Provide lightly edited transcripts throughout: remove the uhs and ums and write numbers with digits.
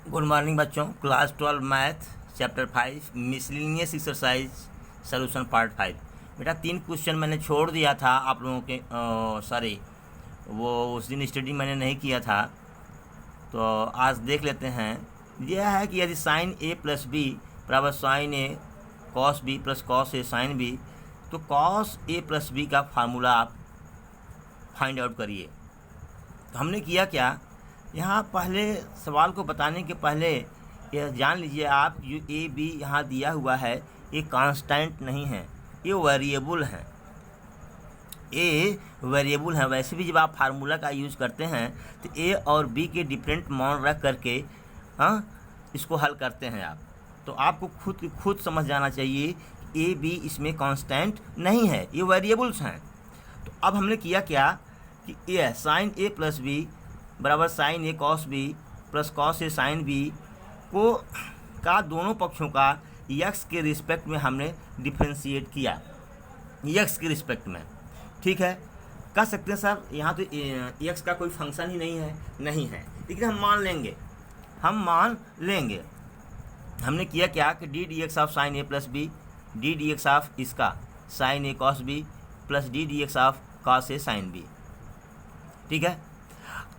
Good morning बच्चों। Class 12 math chapter 5 miscellaneous exercise solution part 5। बेटा 3 question मैंने छोड़ दिया था आप लोगों के सॉरी वो उस दिन स्टडी मैंने नहीं किया था, तो आज देख लेते हैं। यह है कि यदि साइन ए प्लस बी बराबर sign A cos B plus cos A sine B, तो कॉस ए प्लस बी का फार्मूला आप फाइंड आउट करिए। तो हमने किया क्या, यहाँ पहले सवाल को बताने के पहले यह जान लीजिए आप, जो ए बी यहाँ दिया हुआ है ये कांस्टेंट नहीं है, ये वेरिएबल हैं। ए वेरिएबल हैं। वैसे भी जब आप फार्मूला का यूज़ करते हैं तो ए और बी के डिफरेंट मान रख करके इसको हल करते हैं आप। तो आपको खुद समझ जाना चाहिए ए बी इसमें कांस्टेंट नहीं है, ये वेरिएबल्स हैं। तो अब हमने किया क्या कि ये साइन ए प्लस बी बराबर sign A cos B plus cos A sine B को का दोनों पक्षों का यक्स के रिस्पेक्ट में हमने डिफ्रेंशिएट किया, यक्स के रिस्पेक्ट में। ठीक है, कह सकते हैं सर यहाँ तो यक्स का कोई फंक्शन ही नहीं है, लेकिन हम मान लेंगे। हमने किया क्या कि D D X of sine A plus B D D X of इसका sine A cos B plus D D X of cos A sine B. ठीक है,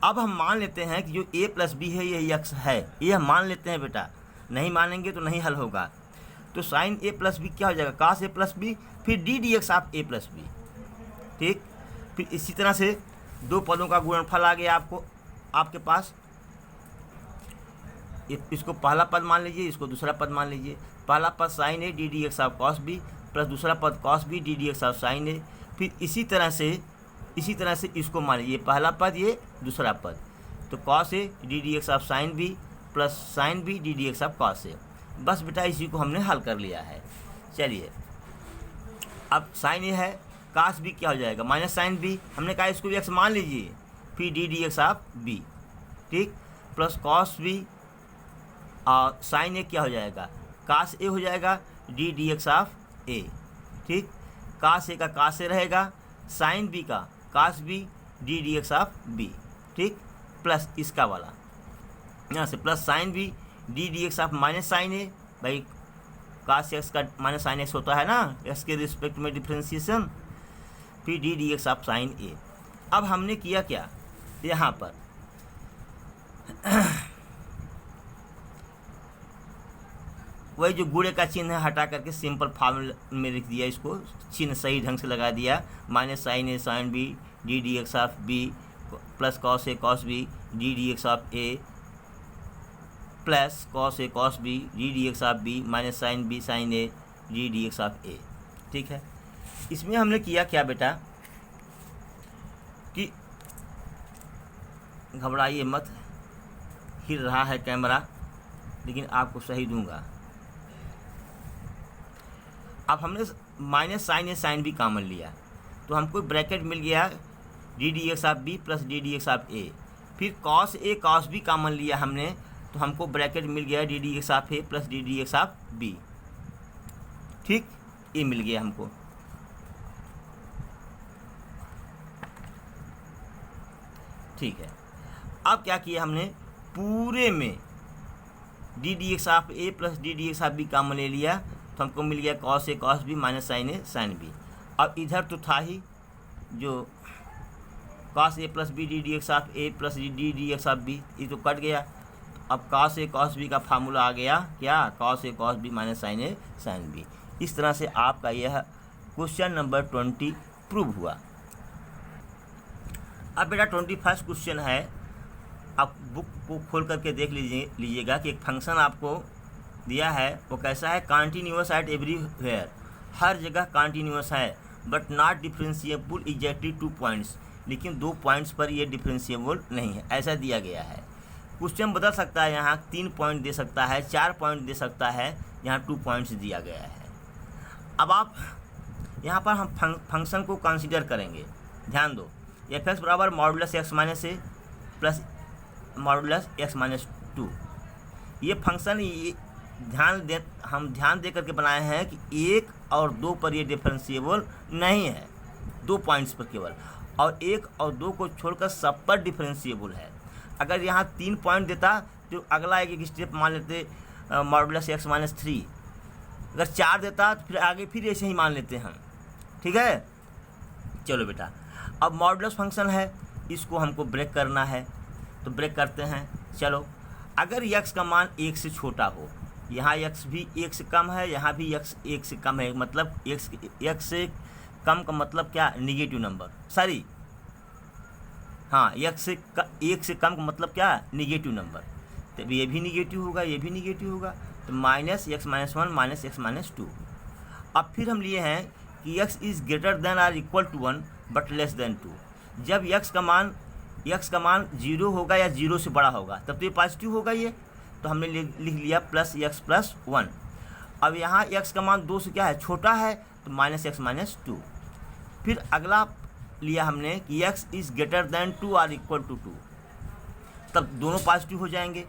अब हम मान लेते हैं कि जो a प्लस बी है ये यक्स है, ये हम मान लेते हैं बेटा। नहीं मानेंगे तो नहीं हल होगा। तो साइन ए प्लस बी क्या हो जाएगा, कास ए प्लस बी, फिर D D X of A plus B. ठीक, फिर इसी तरह से दो पदों का गुणनफल आ गया आपके पास। इसको पहला पद मान लीजिए, इसको दूसरा पद मान लीजिए। पहला पद sine A D D X of cos B plus दूसरा पद cos B D D X of sine A. फिर इसी तरह से इसको मान लीजिए, पहला पद ये दूसरा पद, तो cos A D D X of sine B plus sine B D D X of cos A. बस बेटा इसी को हमने हल कर लिया है। चलिए अब साइन ए है, कॉस बी क्या हो जाएगा माइनस साइन बी, हमने कहा इसको भी एक्स मान लीजिए, फिर D D X of B. ठीक, प्लस कॉस बी और साइन ए क्या हो जाएगा, कॉस ए हो जाएगा D D X of A. ठीक, कॉस ए का कॉस ए रहेगा, साइन बी का cos B D D X of B. ठीक, प्लस इसका वाला यहाँ से plus sine B D D X of minus sine A. भाई कास एक्स का माइनस साइन एक्स होता है ना, एक्स के रिस्पेक्ट में डिफ्रेंसिएशन, फिर D D X of sine A. अब हमने किया क्या, यहाँ पर वही जो गुणे का चिन्ह है हटा करके सिंपल फॉर्मूला में लिख दिया, इसको चिन्ह सही ढंग से लगा दिया। Minus sine A sine B D D X of B plus cos A cos B D D X of A plus cos A cos B D D X of B minus sine B sine A D D X of A. ठीक है, इसमें हमने किया क्या बेटा कि घबराइए मत, हिल रहा है कैमरा लेकिन आपको सही दूंगा। अब हमने minus sine A sine B common लिया तो हमको ब्रैकेट मिल गया D D X of B plus D D X of A. फिर cos A cos B common लिया हमने तो हमको ब्रैकेट मिल गया D D X of A plus D D X of B. ठीक, ये मिल गया हमको। ठीक है, अब क्या किया हमने, पूरे में D D X of A plus D D X of B common ले लिया तो हमको मिल गया cos A cos B minus sine A sine B. अब इधर तो था ही जो cos A plus B D D X of A plus D D X of B, ये तो कट गया। अब कॉस ए कॉस बी का फार्मूला आ गया क्या, cos A cos B minus sine A sine B. इस तरह से आपका यह क्वेश्चन नंबर 20 प्रूव हुआ। अब बेटा 21 क्वेश्चन है, आप बुक को खोल करके देख लीजिएगा कि एक फंक्शन आपको दिया है, वो कैसा है, कॉन्टीन्यूअस एट एवरीवेयर, हर जगह कॉन्टीन्यूअस है but not differentiable exactly 2 points, लेकिन 2 पॉइंट्स पर ये डिफ्रेंशिएबल नहीं है, ऐसा दिया गया है। क्वेश्चन बदल सकता है, यहाँ 3 पॉइंट दे सकता है, 4 पॉइंट दे सकता है, यहाँ 2 पॉइंट्स दिया गया है। अब आप यहाँ पर हम फंक्शन को कंसिडर करेंगे, ध्यान दो, एफ एक्स बराबर मॉडुलस एक्स माइनस ए प्लस मॉडुलस एक्स माइनस 2। ये फंक्शन हम ध्यान दे करके बनाए हैं कि 1 और 2 पर ये डिफरेंशिएबल नहीं है, 2 पॉइंट्स पर केवल, और 1 और 2 को छोड़कर सब पर डिफरेंशिएबल है। अगर यहाँ 3 पॉइंट देता तो अगला एक स्टेप मान लेते मॉडुलस एक्स माइनस 3। अगर 4 देता तो फिर आगे फिर ऐसे ही मान लेते हम। ठीक है, चलो बेटा, अब मॉडुलस फंक्शन है, इसको हमको ब्रेक करना है, तो ब्रेक करते हैं। चलो, अगर x का मान 1 से छोटा हो, यहाँ x भी 1 से कम है, यहाँ भी x 1 से कम है, मतलब x से कम का मतलब क्या, निगेटिव नंबर, सॉरी हाँ, x से 1 से कम का मतलब क्या, निगेटिव नंबर, तो ये भी निगेटिव होगा, ये भी निगेटिव होगा, तो minus X minus 1 minus X minus 2। अब फिर हम लिए हैं कि x is greater than or equal to 1 but less than 2। जब x का मान 0 होगा या 0 से बड़ा होगा तब तो ये पॉजिटिव होगा, ये तो हमने लिख लिया प्लस x प्लस 1। अब यहाँ x का मान 2 से क्या है, छोटा है, तो माइनस एक्स माइनस 2। फिर अगला लिया हमने कि x is greater than 2 or equal to 2, तब दोनों पॉजिटिव हो जाएंगे,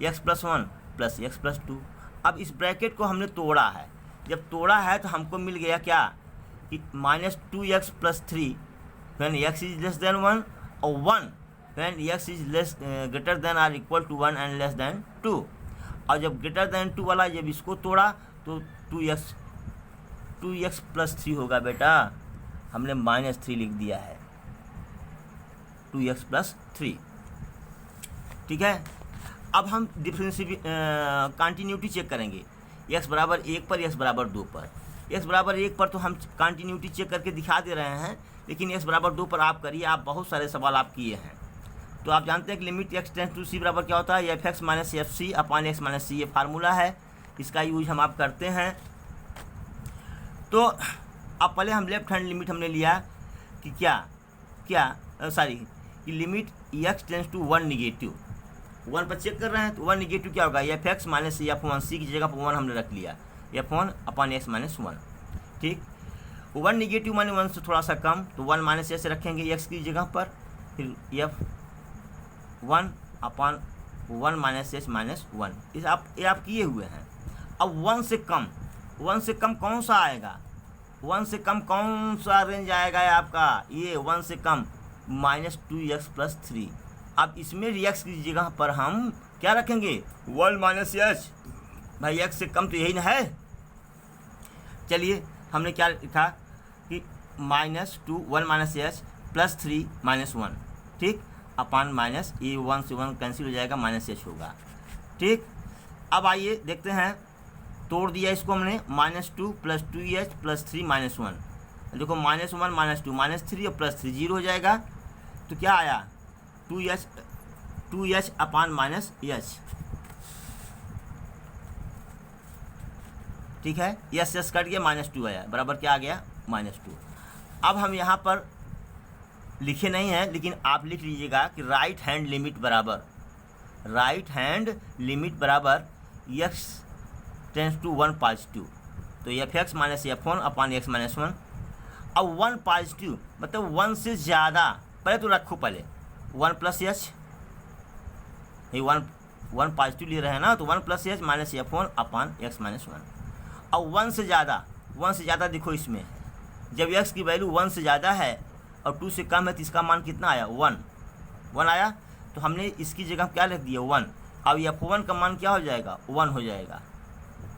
x plus 1 plus x plus 2। अब इस ब्रैकेट को हमने तोड़ा है, जब तोड़ा है तो हमको मिल गया क्या कि minus 2x plus 3 when x is less than 1 और 1 when x is less greater than or equal to 1 and less than 2। और जब ग्रेटर देन 2 वाला जब इसको तोड़ा तो 2x प्लस 3 होगा बेटा, हमने माइनस 3 लिख दिया है, 2x प्लस 3। ठीक है, अब हम डिफरेंशियल कंटिन्यूटी चेक करेंगे x बराबर 1 पर, x बराबर 2 पर। x बराबर 1 पर तो हम कंटिन्यूटी चेक करके दिखा दे रहे हैं, लेकिन x बराबर 2 पर आप करिए, आप बहुत सारे सवाल आप किए हैं। तो आप जानते हैं कि limit x tends to c बराबर क्या होता है, F X minus F C upon X minus C, ये फार्मूला है, इसका यूज हम आप करते हैं। तो अब पहले हम लेफ्ट हैंड लिमिट हमने लिया कि कि limit x tends to 1 negative, 1 पर चेक कर रहे हैं, तो 1 निगेटिव क्या होगा, एफ एक्स माइनस एफ 1 सी की जगह पर 1 हमने रख लिया, एफ 1 अपॉन एक्स माइनस 1। ठीक, 1 निगेटिव माने 1 से थोड़ा सा कम, तो 1 माइनस ऐसे रखेंगे x की जगह पर, फिर F 1 upon 1 minus H minus 1। ये आप किए हुए हैं। अब 1 से कम कौन सा आएगा, 1 से कम कौन सा रेंज आएगा आपका, ये 1 से कम माइनस 2x प्लस 3। अब इसमें x की जगह पर हम क्या रखेंगे, 1 माइनस एच, भाई x से कम तो यही ना है। चलिए हमने क्या लिखा कि minus 1 minus H plus 3 minus 1, ठीक, अपान माइनस ये 1 से 1 कैंसिल हो जाएगा, माइनस एच होगा। ठीक, अब आइए देखते हैं, तोड़ दिया इसको हमने, minus 2 plus 2h plus 3 minus 1। देखो माइनस 1 माइनस 2 माइनस 3 और प्लस 3 0 हो जाएगा, तो क्या आया 2h अपान माइनस एच। ठीक है, एस कट गया, माइनस 2 आया, बराबर क्या आ गया, माइनस 2। अब हम यहाँ पर लिखे नहीं हैं, लेकिन आप लिख लीजिएगा कि राइट हैंड लिमिट बराबर x टेंस टू 1 पॉजिटिव, तो F X minus F 1 upon X minus 1। अब 1 पॉजिटिव मतलब 1 से ज़्यादा, पहले तो रखो, पहले 1 प्लस एच, ये 1 पॉजिटिव ले रहे हैं ना, तो 1 plus H minus F 1 upon X minus 1। अब 1 से ज़्यादा देखो, इसमें जब x की वैल्यू 1 से ज़्यादा है और 2 से कम है तो इसका मान कितना आया, 1 आया, तो हमने इसकी जगह क्या लिख दिया, 1। अब f1 का मान क्या हो जाएगा, 1 हो जाएगा,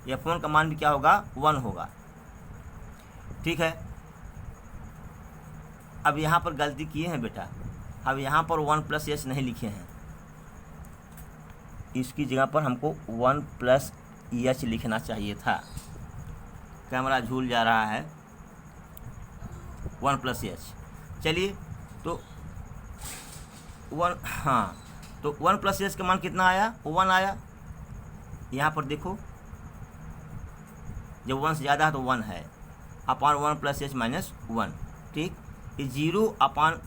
f1 का मान भी क्या होगा, 1 होगा। ठीक है, अब यहाँ पर गलती किए हैं बेटा, अब यहाँ पर 1 प्लस एच नहीं लिखे हैं, इसकी जगह पर हमको 1 प्लस एच लिखना चाहिए था, कैमरा झूल जा रहा है, 1 प्लस एच। चलिए, तो 1 प्लस एच का मान कितना आया, 1 आया। यहाँ पर देखो, जब 1 से ज़्यादा है तो 1 है, अपान 1 प्लस एच माइनस 1। ठीक, ये 0 अपान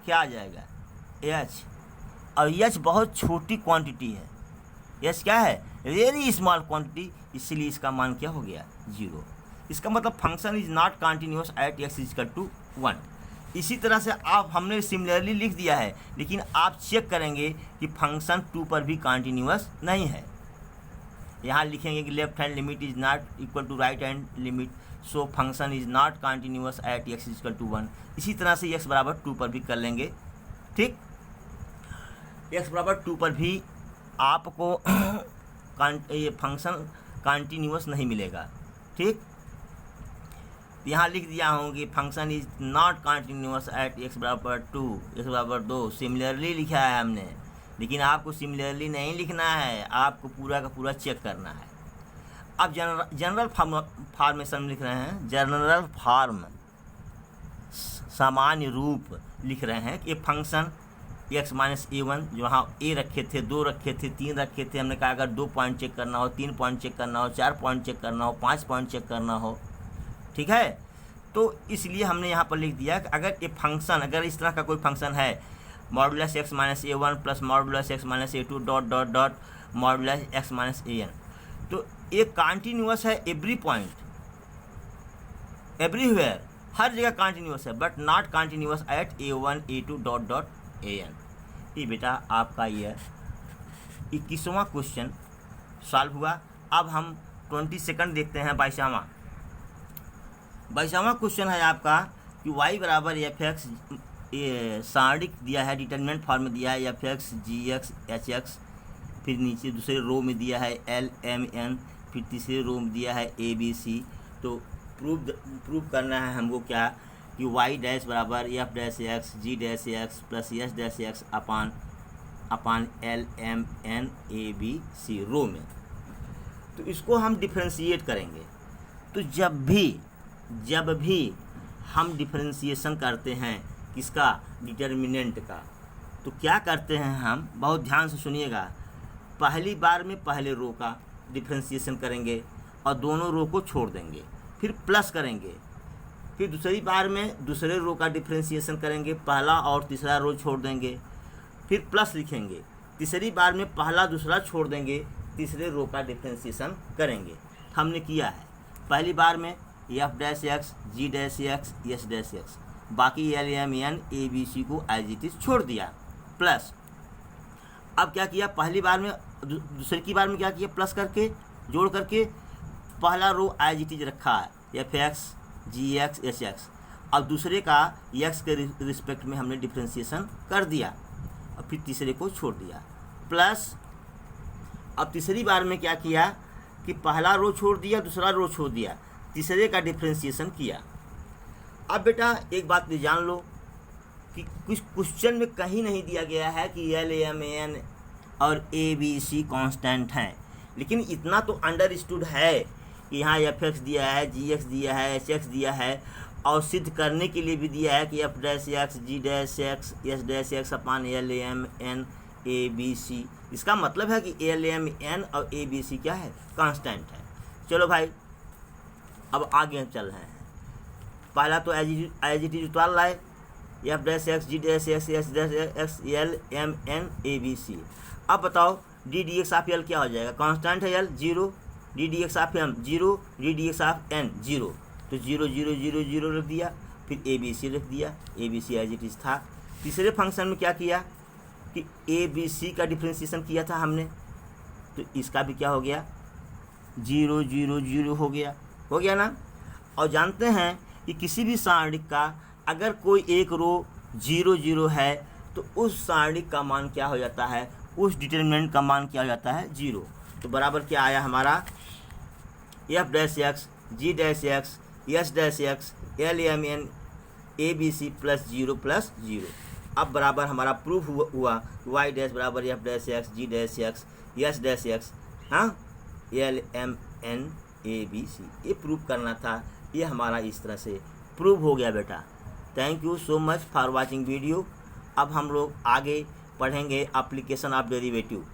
क्या आ जाएगा, एच, और एच बहुत छोटी क्वांटिटी है, एच क्या है, वेरी स्मॉल क्वांटिटी, इसलिए इसका मान क्या हो गया, 0। इसका मतलब function is not continuous at X is equal to 1। इसी तरह से आप हमने सिमिलरली लिख दिया है, लेकिन आप चेक करेंगे कि फंक्शन 2 पर भी कंटिन्यूअस नहीं है। यहाँ लिखेंगे कि left hand limit is not equal to right hand limit, so function is not continuous at X is equal to 1। इसी तरह से x बराबर 2 पर भी कर लेंगे। ठीक, x बराबर 2 पर भी आपको ये फंक्शन कंटिन्यूअस नहीं मिलेगा। ठीक, यहाँ लिख दिया हूँ कि function is not continuous eight x बराबर 2, x बराबर 2 सिमिलरली लिखा है हमने, लेकिन आपको सिमिलरली नहीं लिखना है, आपको पूरा का पूरा चेक करना है। अब जनरल फॉर्मेशन लिख रहे हैं, जनरल फॉर्म सामान्य रूप लिख रहे हैं कि फंक्शन x माइनस a1, जो वहाँ a रखे थे, 2 रखे थे, 3 रखे थे, हमने कहा अगर 2 पॉइंट चेक करना हो, 3 पॉइंट चेक करना हो, 4 पॉइंट चेक करना हो, 5 पॉइंट चेक करना हो, ठीक है। तो इसलिए हमने यहाँ पर लिख दिया कि अगर ये फंक्शन, अगर इस तरह का कोई फंक्शन है modulus x minus a1 plus modulus x minus a2 dot dot dot modulus x minus an, तो ये कंटिन्यूअस है एवरी पॉइंट, एवरीवेयर, हर जगह कंटिन्यूअस है, but not continuous eight a1 a2 dot dot an। ये बेटा आपका ये 21वां क्वेश्चन सॉल्व हुआ। अब हम 22 देखते हैं। 22वां क्वेश्चन है आपका कि y बराबर एफ एक्स, ये सारणिक दिया है, डिटरमिनेंट फॉर्म में दिया है एफ एक्स जी एक्स एच एक्स, फिर नीचे दूसरे रो में दिया है एल एम एन, फिर तीसरे रो में दिया है ए बी सी। तो प्रूव करना है हमको क्या कि y डैश बराबर F dash X G dash X plus S dash X upon L M N A B C row में। तो इसको हम डिफ्रेंशिएट करेंगे। तो जब भी हम डिफ्रेंशिएशन करते हैं किसका, डिटर्मिनेंट का, तो क्या करते हैं हम, बहुत ध्यान से सुनिएगा। पहली बार में पहले रो का डिफ्रेंशिएशन करेंगे और दोनों रो को छोड़ देंगे, फिर प्लस करेंगे, फिर दूसरी बार में दूसरे रो का डिफ्रेंशिएशन करेंगे, पहला और तीसरा रो छोड़ देंगे, फिर प्लस लिखेंगे, तीसरी बार में पहला दूसरा छोड़ देंगे, तीसरे रो का डिफ्रेंशिएशन करेंगे। हमने किया है पहली बार में F dash X G dash X S dash X, बाकी L M N A B C को एज इट इज छोड़ दिया, प्लस। अब क्या किया, पहली बार में दूसरी की बार में क्या किया, प्लस करके जोड़ करके पहला रो एज इट इज रखा है एफ एक्स जी एक्स एच एक्स, अब दूसरे का एक्स के रिस्पेक्ट में हमने डिफ्रेंशिएशन कर दिया और फिर तीसरे को छोड़ दिया, प्लस। अब तीसरी बार में क्या किया कि पहला रो छोड़ दिया, दूसरा रो छोड़ दिया, तीसरे का डिफ्रेंशिएशन किया। अब बेटा एक बात भी जान लो कि कुछ क्वेश्चन में कहीं नहीं दिया गया है कि एल एम एन और ए बी सी कांस्टेंट हैं, लेकिन इतना तो अंडरस्टूड है कि यहाँ एफ एक्स दिया है, जी एक्स दिया है, एच एक्स दिया है, और सिद्ध करने के लिए भी दिया है कि F dash X G dash X S dash X upon L M N A B C. इसका मतलब है कि एल एम एन और ए बी सी क्या है, कांस्टेंट है। चलो भाई अब आगे चल रहे हैं। पहला तो एज इट इज उतार लाए, F dash X G dash X S dash X L M N A B C. अब बताओ D D X of L क्या हो जाएगा, कांस्टेंट है L 0, D D X of M 0, D D X of N 0, तो 0 0 0 0 रख दिया, फिर ए बी सी रख दिया, A B C as it is था। तीसरे फंक्शन में क्या किया कि ए बी सी का डिफ्रेंशिएशन किया था हमने, तो इसका भी क्या हो गया 0 0 0 हो गया ना। और जानते हैं कि किसी भी सारणिक का अगर कोई एक रो 0 0 है तो उस सारणिक का मान क्या हो जाता है, उस डिटरमिनेंट का मान क्या हो जाता है 0। तो बराबर क्या आया हमारा F dash X G dash X S dash X L M N A B C plus 0 plus 0। अब बराबर हमारा प्रूफ हुआ वाई डैश बराबर F dash X G dash X S dash X हाँ L M N A B C. ये proof करना था, ये हमारा इस तरह से प्रूव हो गया बेटा। Thank you so much for watching video. अब हम लोग आगे पढ़ेंगे एप्लीकेशन ऑफ डेरिवेटिव।